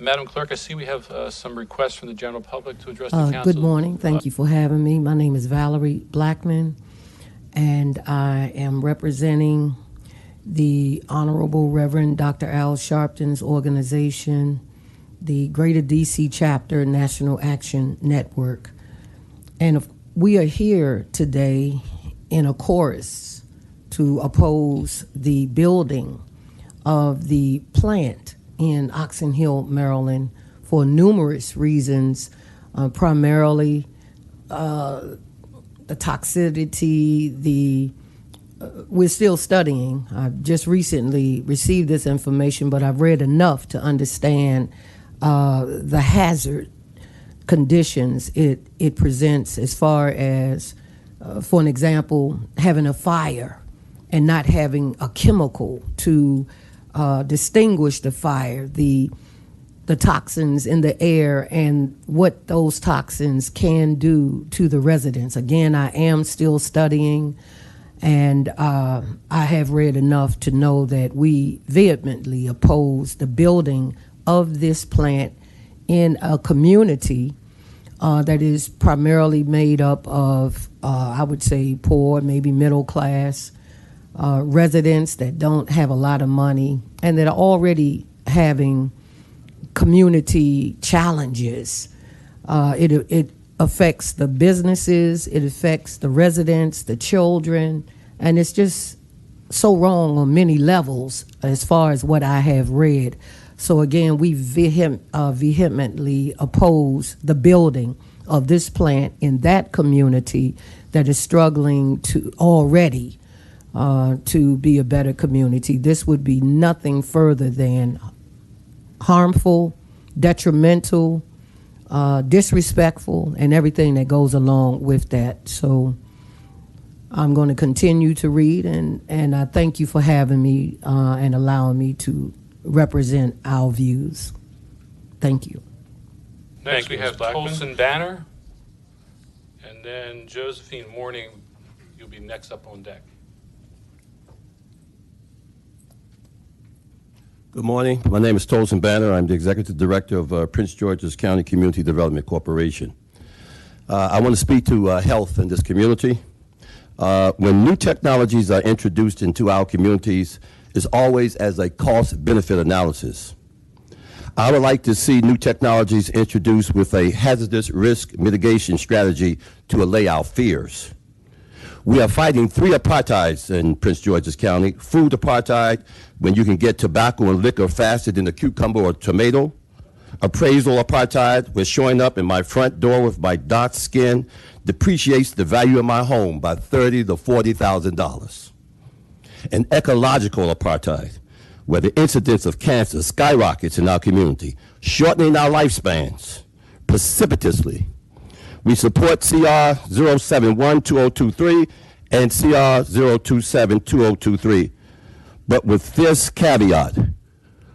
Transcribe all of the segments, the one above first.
Madam Clerk, I see we have some requests from the general public to address the council. Good morning. Thank you for having me. My name is Valerie Blackman, and I am representing the Honorable Reverend Dr. Al Sharpton's organization, the Greater DC Chapter National Action Network. And we are here today in a chorus to oppose the building of the plant in Oxon Hill, Maryland, for numerous reasons, primarily the toxicity, we're still studying. I've just recently received this information, but I've read enough to understand the hazard conditions it presents as far as, for an example, having a fire and not having a chemical to distinguish the fire, the toxins in the air, and what those toxins can do to the residents. Again, I am still studying, and I have read enough to know that we vehemently oppose the building of this plant in a community that is primarily made up of, I would say, poor, maybe middle class residents that don't have a lot of money and that are already having community challenges. It affects the businesses, it affects the residents, the children, and it's just so wrong on many levels as far as what I have read. So again, we vehemently oppose the building of this plant in that community that is struggling to already to be a better community. This would be nothing further than harmful, detrimental, disrespectful, and everything that goes along with that. So I'm going to continue to read, and I thank you for having me and allowing me to represent our views. Thank you. Next, we have Tolson Banner, and then Josephine Mourning. You'll be next up on deck. Good morning. My name is Tolson Banner. I'm the Executive Director of Prince George's County Community Development Corporation. I want to speak to health in this community. When new technologies are introduced into our communities, it's always as a cost-benefit analysis. I would like to see new technologies introduced with a hazardous risk mitigation strategy to allay our fears. We are fighting three apartheids in Prince George's County. Food apartheid, when you can get tobacco and liquor faster than a cucumber or tomato. Appraisal apartheid, where showing up in my front door with my dark skin depreciates the value of my home by $30,000 to $40,000. And ecological apartheid, where the incidence of cancer skyrockets in our community, shortening our lifespans precipitously. We support CR-071-2023 and CR-027-2023. But with this caveat,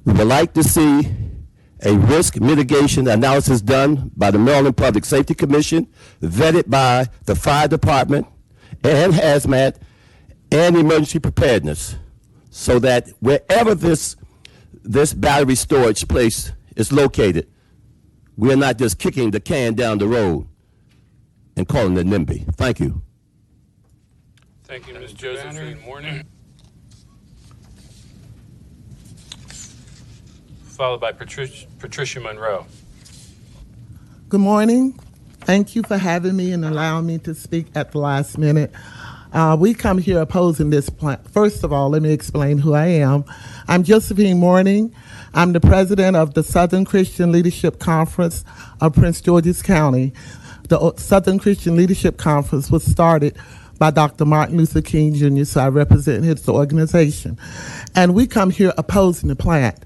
we would like to see a risk mitigation analysis done by the Maryland Public Safety Commission, vetted by the fire department and hazmat and emergency preparedness, so that wherever this battery storage place is located, we are not just kicking the can down the road and calling it NIMBY. Thank you. Thank you, Ms. Josephine Mourning. Followed by Patricia Monroe. Good morning. Thank you for having me and allowing me to speak at the last minute. We come here opposing this plan. First of all, let me explain who I am. I'm Josephine Mourning. I'm the president of the Southern Christian Leadership Conference of Prince George's County. The Southern Christian Leadership Conference was started by Dr. Martin Luther King Jr., so I represent his organization. And we come here opposing the plant.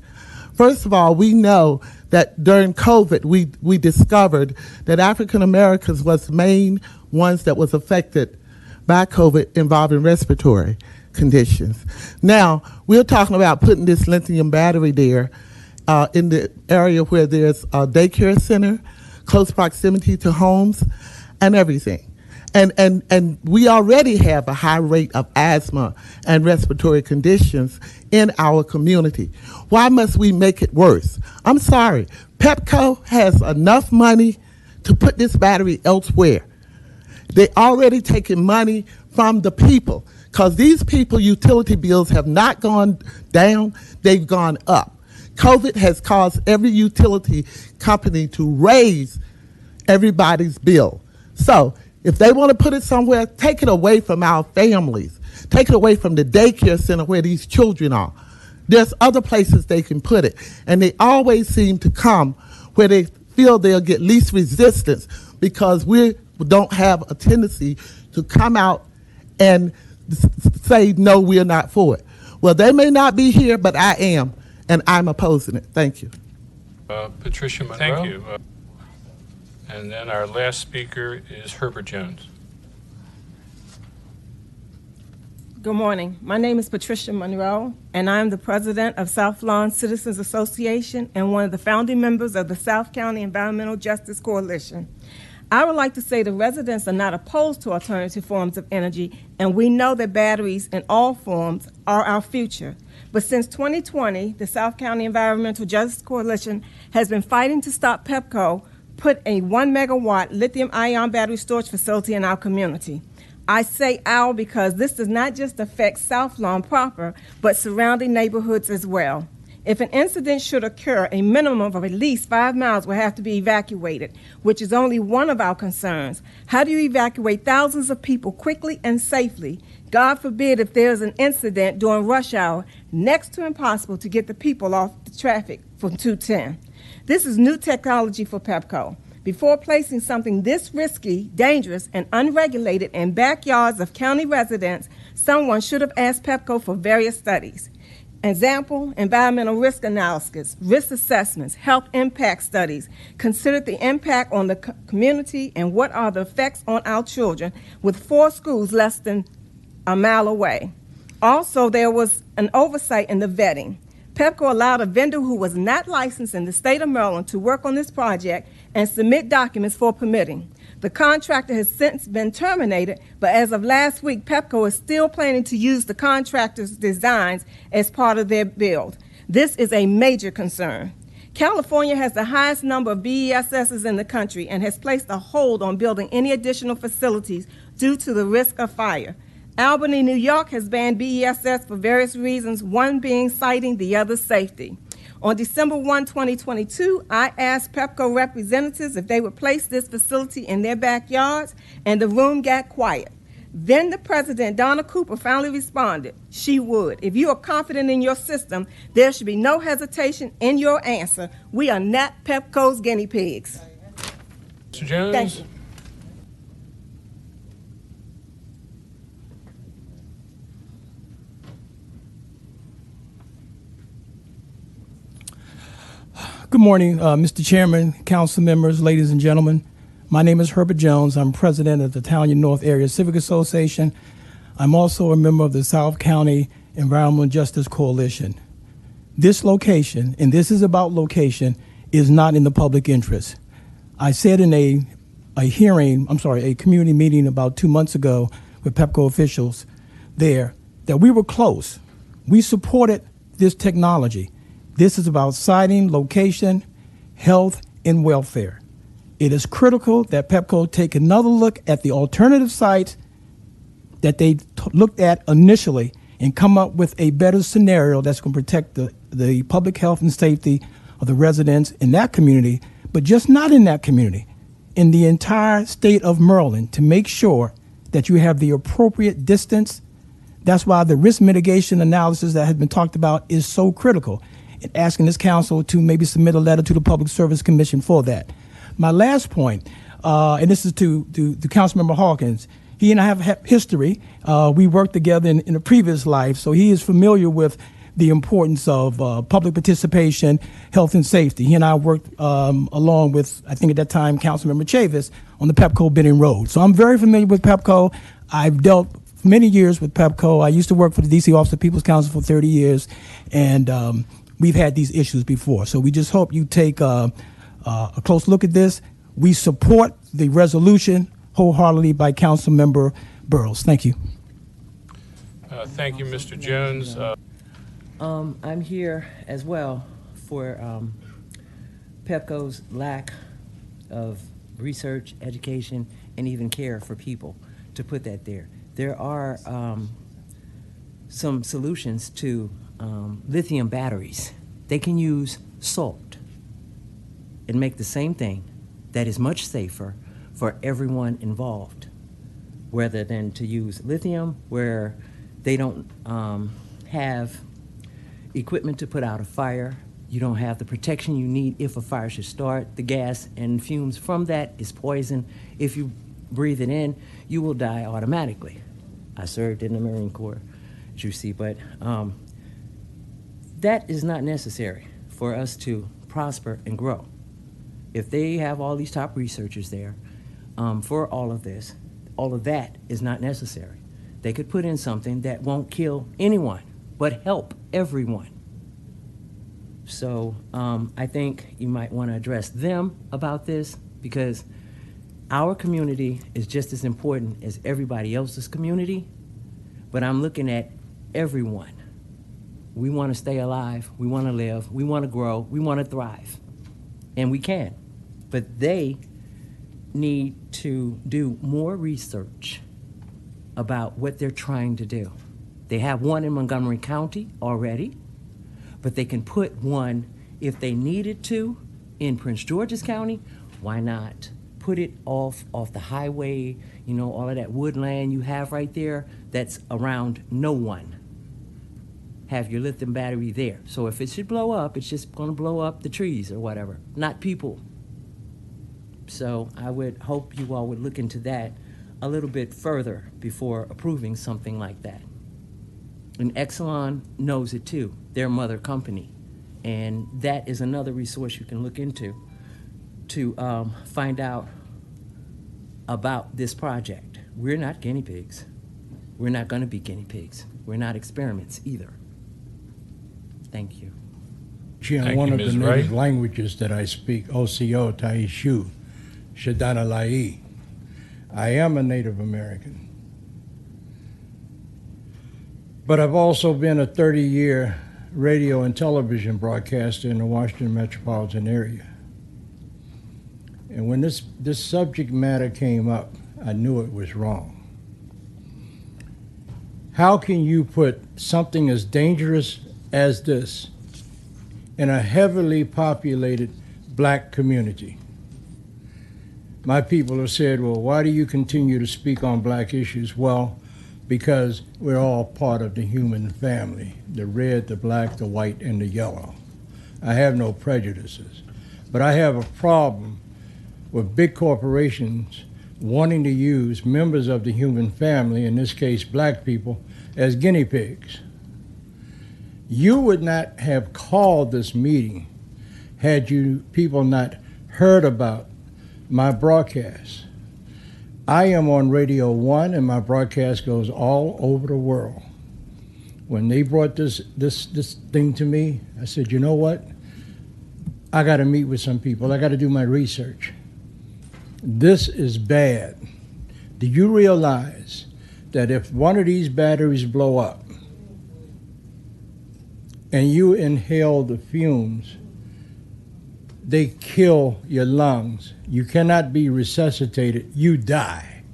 First of all, we know that during COVID, we discovered that African Americans was the main ones that was affected by COVID involving respiratory conditions. Now, we're talking about putting this lithium battery there in the area where there's a daycare center, close proximity to homes, and everything. And we already have a high rate of asthma and respiratory conditions in our community. Why must we make it worse? I'm sorry. Pepco has enough money to put this battery elsewhere. They already taking money from the people because these people utility bills have not gone down, they've gone up. COVID has caused every utility company to raise everybody's bill. So if they want to put it somewhere, take it away from our families. Take it away from the daycare center where these children are. There's other places they can put it. And they always seem to come where they feel they'll get least resistance because we don't have a tendency to come out and say, no, we're not for it. Well, they may not be here, but I am, and I'm opposing it. Thank you. Patricia Monroe. Thank you. And then our last speaker is Herbert Jones. Good morning. My name is Patricia Monroe, and I am the president of South Lawn Citizens Association and one of the founding members of the South County Environmental Justice Coalition. I would like to say the residents are not opposed to alternative forms of energy, and we know that batteries in all forms are our future. But since 2020, the South County Environmental Justice Coalition has been fighting to stop Pepco put a 1 megawatt lithium-ion battery storage facility in our community. I say our because this does not just affect South Lawn proper, but surrounding neighborhoods as well. If an incident should occur, a minimum of at least 5 miles will have to be evacuated, which is only one of our concerns. How do you evacuate thousands of people quickly and safely? God forbid if there's an incident during rush hour, next to impossible to get the people off the traffic from 210. This is new technology for Pepco. Before placing something this risky, dangerous, and unregulated in backyards of county residents, someone should have asked Pepco for various studies. Example, environmental risk analysis, risk assessments, health impact studies, considered the impact on the community and what are the effects on our children with 4 schools less than a mile away. Also, there was an oversight in the vetting. Pepco allowed a vendor who was not licensed in the state of Maryland to work on this project and submit documents for permitting. The contractor has since been terminated, but as of last week, Pepco is still planning to use the contractor's designs as part of their build. This is a major concern. California has the highest number of BESSs in the country and has placed a hold on building any additional facilities due to the risk of fire. Albany, New York has banned BESS for various reasons, one being citing the other safety. On December 1, 2022, I asked Pepco representatives if they would place this facility in their backyards, and the room got quiet. Then the president, Donna Cooper, finally responded. She would. If you are confident in your system, there should be no hesitation in your answer. We are not Pepco's guinea pigs. Mr. Jones? Thank you. Good morning, Mr. Chairman, council members, ladies and gentlemen. My name is Herbert Jones. I'm president of the Italian North Area Civic Association. I'm also a member of the South County Environmental Justice Coalition. This location, and this is about location, is not in the public interest. I said in a community meeting about 2 months ago with Pepco officials there that we were close. We supported this technology. This is about siting, location, health, and welfare. It is critical that Pepco take another look at the alternative sites that they looked at initially and come up with a better scenario that's going to protect the public health and safety of the residents in that community, but just not in that community, in the entire state of Maryland, to make sure that you have the appropriate distance. That's why the risk mitigation analysis that has been talked about is so critical. And asking this council to maybe submit a letter to the Public Service Commission for that. My last point, and this is to Councilmember Hawkins. He and I have history. We worked together in a previous life, so he is familiar with the importance of public participation, health and safety. He and I worked along with, I think at that time, Councilmember Chavis on the Pepco Benning Road. So I'm very familiar with Pepco. I've dealt for many years with Pepco. I used to work for the D.C. Office of People's Counsel for 30 years, and we've had these issues before. So we just hope you take a close look at this. We support the resolution wholeheartedly by Councilmember Burrows. Thank you. Thank you, Mr. Jones. I'm here as well for PEPCO's lack of research, education, and even care for people, to put that there. There are some solutions to lithium batteries. They can use salt and make the same thing that is much safer for everyone involved, rather than to use lithium where they don't have equipment to put out a fire. You don't have the protection you need if a fire should start. The gas and fumes from that is poison. If you breathe it in, you will die automatically. I served in the Marine Corps, as you see, but that is not necessary for us to prosper and grow. If they have all these top researchers there for all of this, all of that is not necessary. They could put in something that won't kill anyone, but help everyone. So I think you might want to address them about this, because our community is just as important as everybody else's community, but I'm looking at everyone. We want to stay alive, we want to live, we want to grow, we want to thrive, and we can. But they need to do more research about what they're trying to do. They have one in Montgomery County already, but they can put one, if they needed to, in Prince George's County. Why not put it off the highway, you know, all of that woodland you have right there that's around no one. Have your lithium battery there. So if it should blow up, it's just gonna blow up the trees or whatever, not people. So I would hope you all would look into that a little bit further before approving something like that. And Exelon knows it too, their mother company. And that is another resource you can look into to find out about this project. We're not guinea pigs. We're not gonna be guinea pigs. We're not experiments either. Thank you. Thank One you, of the Ms. native Wright. languages that I speak, Oseo, Taishu, Shadana Lai. I am a Native American. But I've also been a 30-year radio and television broadcaster in the Washington metropolitan area. And when this subject matter came up, I knew it was wrong. How can you put something as dangerous as this in a heavily populated black community? My people have said, well, why do you continue to speak on black issues? Well, because we're all part of the human family, the red, the black, the white, and the yellow. I have no prejudices, but I have a problem with big corporations wanting to use members of the human family, in this case black people, as guinea pigs. You would not have called this meeting had you people not heard about my broadcast. I am on Radio 1 and my broadcast goes all over the world. When they brought this thing to me, I said, you know what? I got to meet with some people. I got to do my research. This is bad. Do you realize that if one of these batteries blow up and you inhale the fumes, they kill your lungs. You cannot be resuscitated. You die.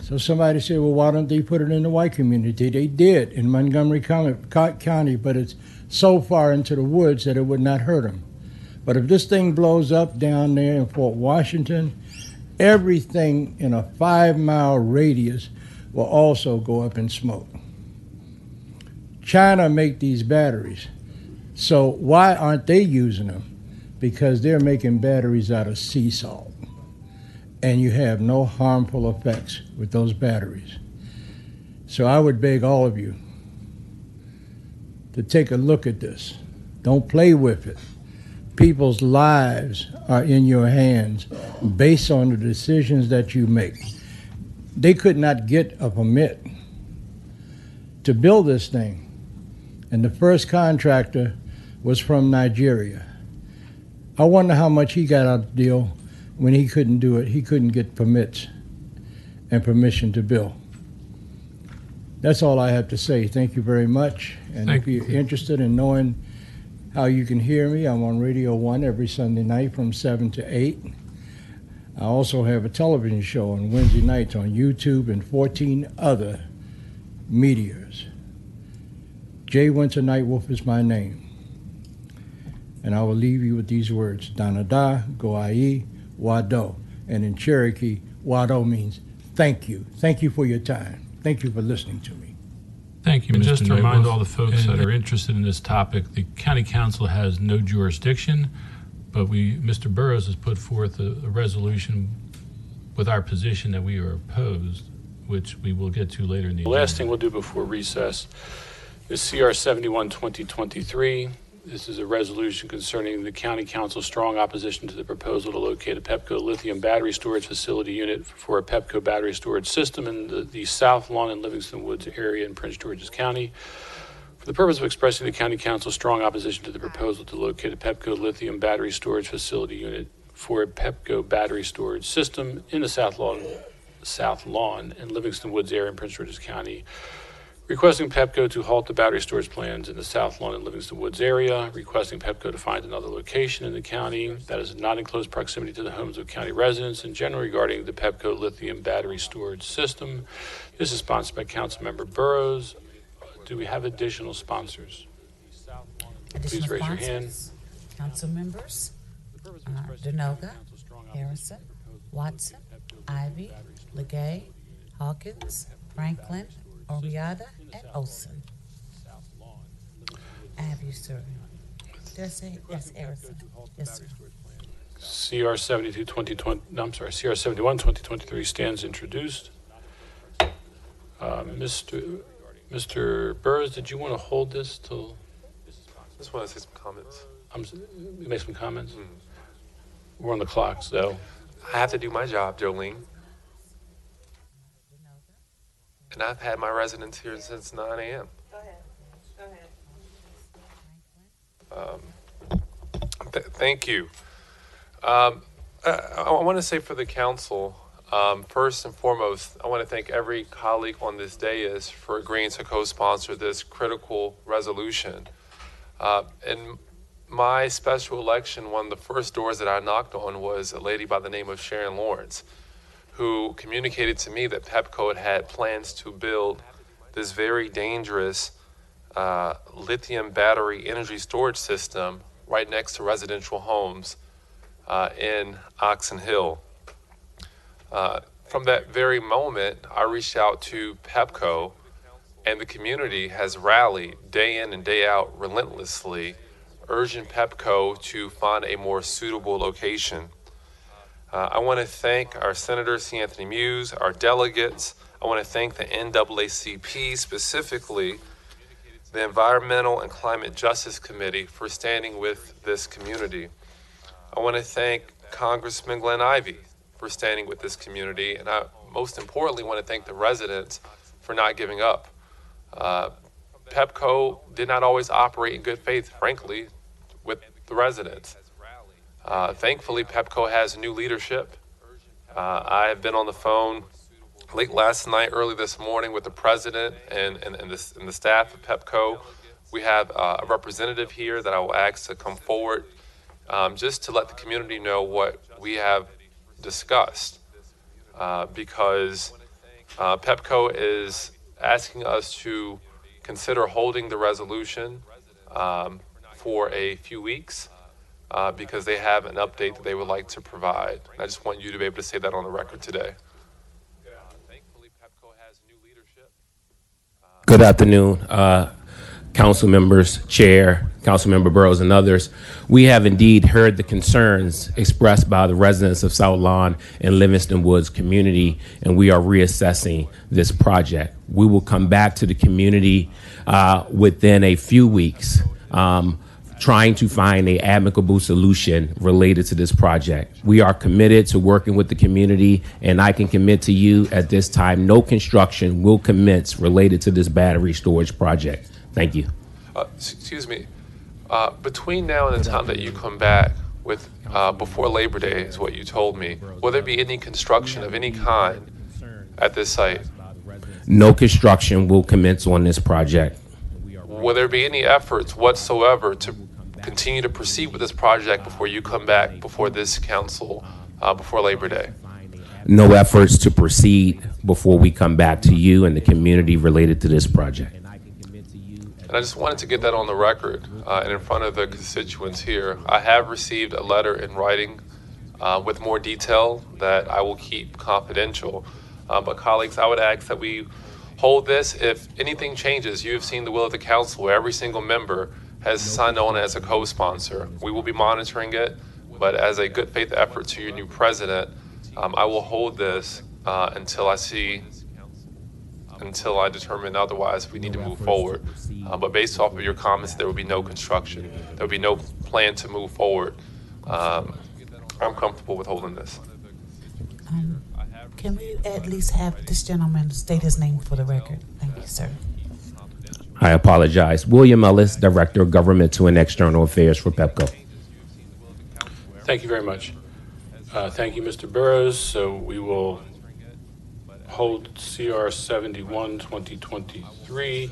So somebody said, well, why don't they put it in the white community? They did in Montgomery County, but it's so far into the woods that it would not hurt them. But if this thing blows up down there in Fort Washington, everything in a 5-mile radius will also go up in smoke. China make these batteries. So why aren't they using them? Because they're making batteries out of sea salt. And you have no harmful effects with those batteries. So I would beg all of you to take a look at this. Don't play with it. People's lives are in your hands based on the decisions that you make. They could not get a permit to build this thing. And the first contractor was from Nigeria. I wonder how much he got out of the deal when he couldn't do it, he couldn't get permits and permission to build. That's all I have to say. Thank you very much. And if you're interested in knowing how you can hear me, I'm on Radio 1 every Sunday night from 7 to 8. I also have a television show on Wednesday nights on YouTube and 14 other medias. J. Winter Nightwolf is my name. And I will leave you with these words: Danada, Goai, Wado. And in Cherokee, Wado means thank you. Thank you for your time. Thank you for listening to me. Thank you, And Mr. just to remind Nightwolf. all the folks that are interested in this topic, the county council has no jurisdiction, but Mr. Burrows has put forth a resolution with our position that we are opposed, which we will get to later in the agenda. Last thing we'll do before recess is CR-071-2023. This is a resolution concerning the county council's strong opposition to the proposal to locate a PEPCO lithium battery storage facility unit for a PEPCO battery storage system in the South Lawn and Livingston Woods area in Prince George's County. For the purpose of expressing the county council's strong opposition to the proposal to locate a PEPCO lithium battery storage facility unit for a PEPCO battery storage system in the South Lawn and Livingston Woods area in Prince George's County, requesting PEPCO to halt the battery storage plans in the South Lawn and Livingston Woods area, requesting PEPCO to find another location in the county that is not in close proximity to the homes of county residents, and generally regarding the PEPCO lithium battery storage system. This is sponsored by Councilmember Burrows. Do we have additional sponsors? Please raise your hand. Council members, Denoga, Harrison, Watson, Ivy, Legay, Hawkins, Franklin, Oriada, and Olson. I have you, sir. Did I say? Yes, Harrison. Yes, sir. CR-71-2023 stands introduced. Mr. Burrows, did you want to hold this till? I just want to say some comments. Make some comments? We're on the clock, so. I have to do my job, Jolene. And I've had my residence here since 9 a.m. Go ahead. Thank you. I want to say for the council, first and foremost, I want to thank every colleague on this dais for agreeing to co-sponsor this critical resolution. In my special election, one of the first doors that I knocked on was a lady by the name of Sharon Lawrence, who communicated to me that PEPCO had plans to build this very dangerous lithium battery energy storage system right next to residential homes in Oxon Hill. From that very moment, I reached out to PEPCO, and the community has rallied day in and day out relentlessly, urging PEPCO to find a more suitable location. I want to thank our Senator C. Anthony Muse, our delegates. I want to thank the NAACP, specifically the Environmental and Climate Justice Committee, for standing with this community. I want to thank Congressman Glenn Ivey for standing with this community, and I most importantly want to thank the residents for not giving up. PEPCO did not always operate in good faith, frankly, with the residents. Thankfully, PEPCO has new leadership. I have been on the phone late last night, early this morning with the president and the staff of PEPCO. We have a representative here that I will ask to come forward just to let the community know what we have discussed, because PEPCO is asking us to consider holding the resolution for a few weeks because they have an update that they would like to provide. And I just want you to be able to say that on the record today. Thankfully, PEPCO has new leadership. Good afternoon, council members, chair, Councilmember Burrows, and others. We have indeed heard the concerns expressed by the residents of South Lawn and Livingston Woods community, and we are reassessing this project. We will come back to the community within a few weeks, trying to find an amicable solution related to this project. We are committed to working with the community, and I can commit to you at this time, no construction will commence related to this battery storage project. Thank you. Excuse me. Between now and the time that you come back with before Labor Day, is what you told me. Will there be any construction of any kind at this site? No construction will commence on this project. Will there be any efforts whatsoever to continue to proceed with this project before you come back before this council before Labor Day? No efforts to proceed before we come back to you and the community related to this project. And I just wanted to get that on the record and in front of the constituents here. I have received a letter in writing with more detail that I will keep confidential. But colleagues, I would ask that we hold this. If anything changes, you have seen the will of the council where every single member has signed on as a co-sponsor. We will be monitoring it, but as a good faith effort to your new president, I will hold this until I determine otherwise we need to move forward. But based off of your comments, there will be no construction. There will be no plan to move forward. I'm comfortable with holding this. Can we at least have this gentleman state his name for the record? Thank you, sir. I apologize. William Ellis, Director of Governmental and External Affairs for PEPCO. Thank you very much. Thank you, Mr. Burrows. So we will hold CR-71-2023